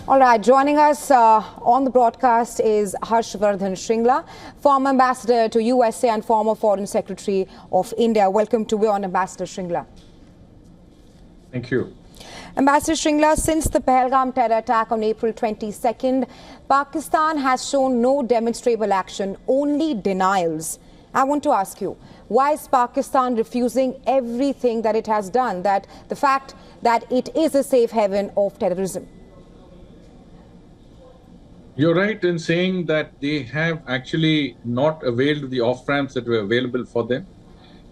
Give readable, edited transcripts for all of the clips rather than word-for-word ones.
All right, joining us on the broadcast is Harshvardhan Shringla, former ambassador to USA and former Foreign Secretary of India. Welcome to WION, Ambassador Shringla. Thank you. Ambassador Shringla, since the Pahalgam terror attack on April 22nd, Pakistan has shown no demonstrable action, only denials. I want to ask you, why is Pakistan refusing everything that it has done, that the fact that it is a safe haven of terrorism? You're right in saying that they have actually not availed the off-ramps that were available for them.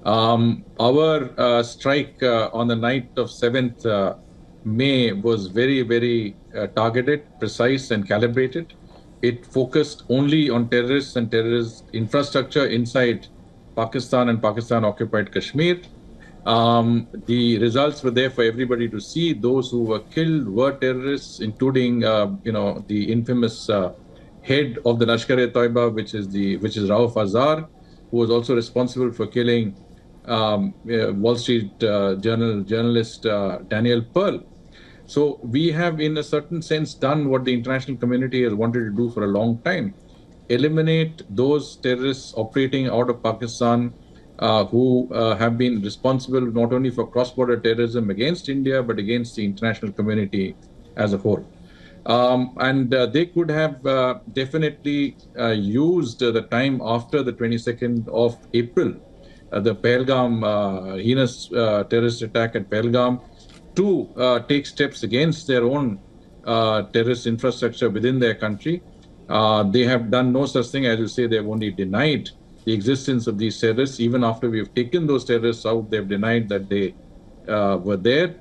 Our strike on the night of 7th May was very, very targeted, precise and calibrated. It focused only on terrorists and terrorist infrastructure inside Pakistan and Pakistan-occupied Kashmir. The results were there for everybody to see. Those who were killed were terrorists, including the infamous head of the Lashkar-e-Toiba, which is Rauf Azar, who was also responsible for killing Wall Street Journal journalist Daniel Pearl. So we have, in a certain sense, done what the international community has wanted to do for a long time: eliminate those terrorists operating out of Pakistan who have been responsible not only for cross-border terrorism against India, but against the international community as a whole. They could have definitely used the time after the 22nd of April, the Pahalgam heinous terrorist attack at Pahalgam, to take steps against their own terrorist infrastructure within their country. They have done no such thing. As you say, they've only denied the existence of these terrorists. Even after we've taken those terrorists out, they've denied that they were there.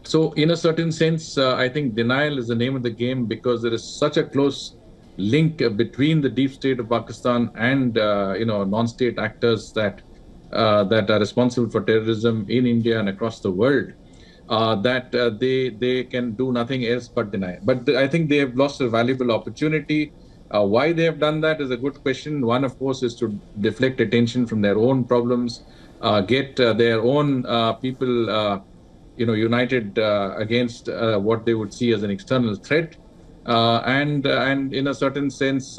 So in a certain sense, I think denial is the name of the game, because there is such a close link between the deep state of Pakistan and non-state actors that are responsible for terrorism in India and across the world, that they can do nothing else but deny. But I think they have lost a valuable opportunity. Why they have done that is a good question. One, of course, is to deflect attention from their own problems, get their own people united against what they would see as an external threat, and in a certain sense,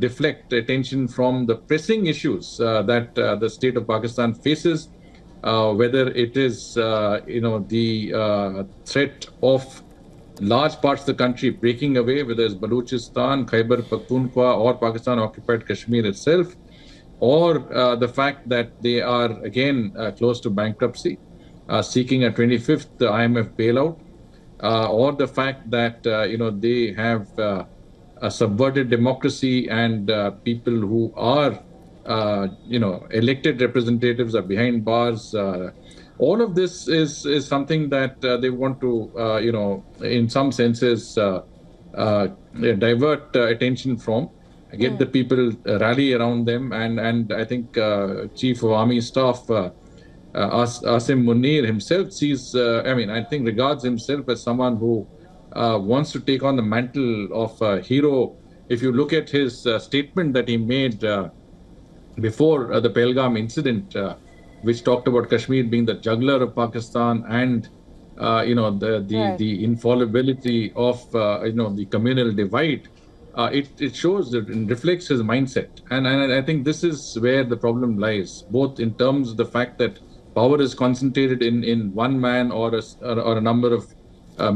deflect attention from the pressing issues that the state of Pakistan faces, whether it is the threat of large parts of the country breaking away, whether it's Balochistan, Khyber Pakhtunkhwa, or Pakistan-occupied Kashmir itself, or the fact that they are again close to bankruptcy, seeking a 25th IMF bailout, or the fact that they have a subverted democracy and people who are elected representatives are behind bars. All of this is something that they want to, in some senses, divert attention from, get the people rally around them. And I think Chief of Army Staff Asim Munir himself sees, I think regards himself as someone who wants to take on the mantle of a hero. If you look at his statement that he made before the Pahalgam incident, which talked about Kashmir being the juggler of Pakistan and the infallibility of the communal divide, it shows that it reflects his mindset, and I think this is where the problem lies, both in terms of the fact that power is concentrated in one man or a number of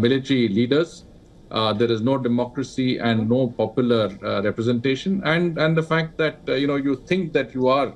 military leaders. There is no democracy and no popular representation, and the fact that you think that you are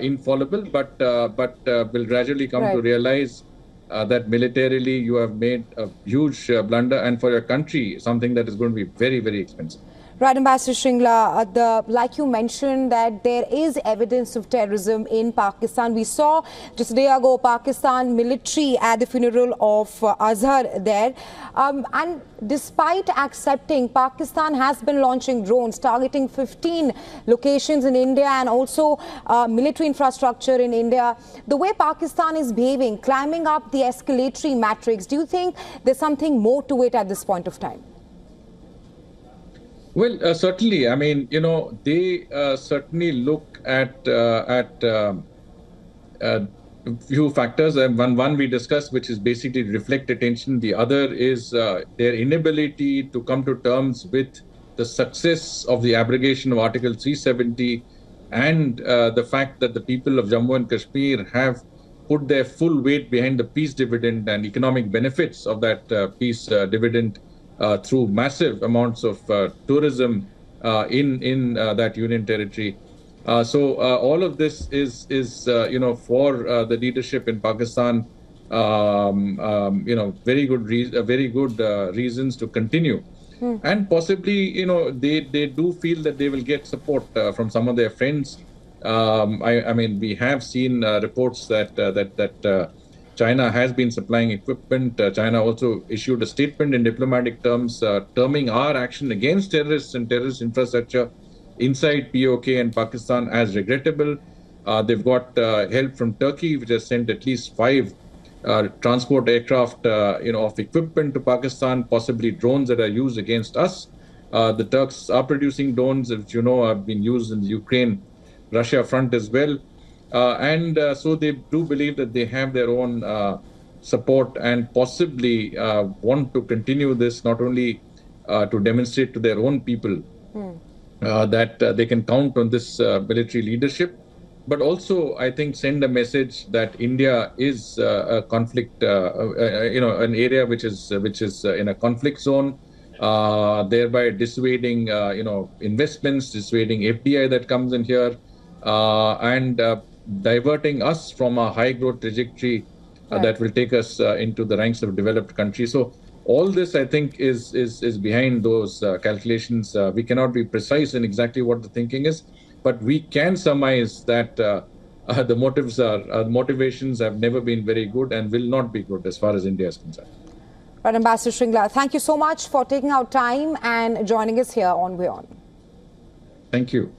infallible, but will gradually come to realize that militarily you have made a huge blunder, and for your country something that is going to be very, very expensive. Right, Ambassador Shringla, like you mentioned, that there is evidence of terrorism in Pakistan. We saw just a day ago Pakistan military at the funeral of Azhar there. And despite accepting, Pakistan has been launching drones targeting 15 locations in India and also military infrastructure in India. The way Pakistan is behaving, climbing up the escalatory matrix, do you think there's something more to it at this point of time? Well, certainly. I mean, they certainly look at few factors. One we discussed, which is basically reflect attention. The other is their inability to come to terms with the success of the abrogation of Article 370 and the fact that the people of Jammu and Kashmir have put their full weight behind the peace dividend and economic benefits of that peace dividend through massive amounts of tourism in that union territory. So all of this is for the leadership in Pakistan, very good reasons to continue. And possibly, they do feel that they will get support from some of their friends. I mean, we have seen reports that China has been supplying equipment. China also issued a statement in diplomatic terms, terming our action against terrorists and terrorist infrastructure inside POK and Pakistan as regrettable. They've got help from Turkey, which has sent at least 5 transport aircraft, of equipment to Pakistan, possibly drones that are used against us. The Turks are producing drones, which have been used in the Ukraine-Russia front as well. So they do believe that they have their own support and possibly want to continue this, not only to demonstrate to their own people that they can count on this military leadership, but also, I think, send a message that India is a conflict, an area which is in a conflict zone, thereby dissuading, investments, dissuading FDI that comes in here, and diverting us from a high growth trajectory that will take us into the ranks of developed countries. So all this, I think, is behind those calculations. We cannot be precise in exactly what the thinking is, but we can surmise that the motivations have never been very good and will not be good as far as India is concerned. Right, Ambassador Shringla, thank you so much for taking out time and joining us here on WION. Thank you.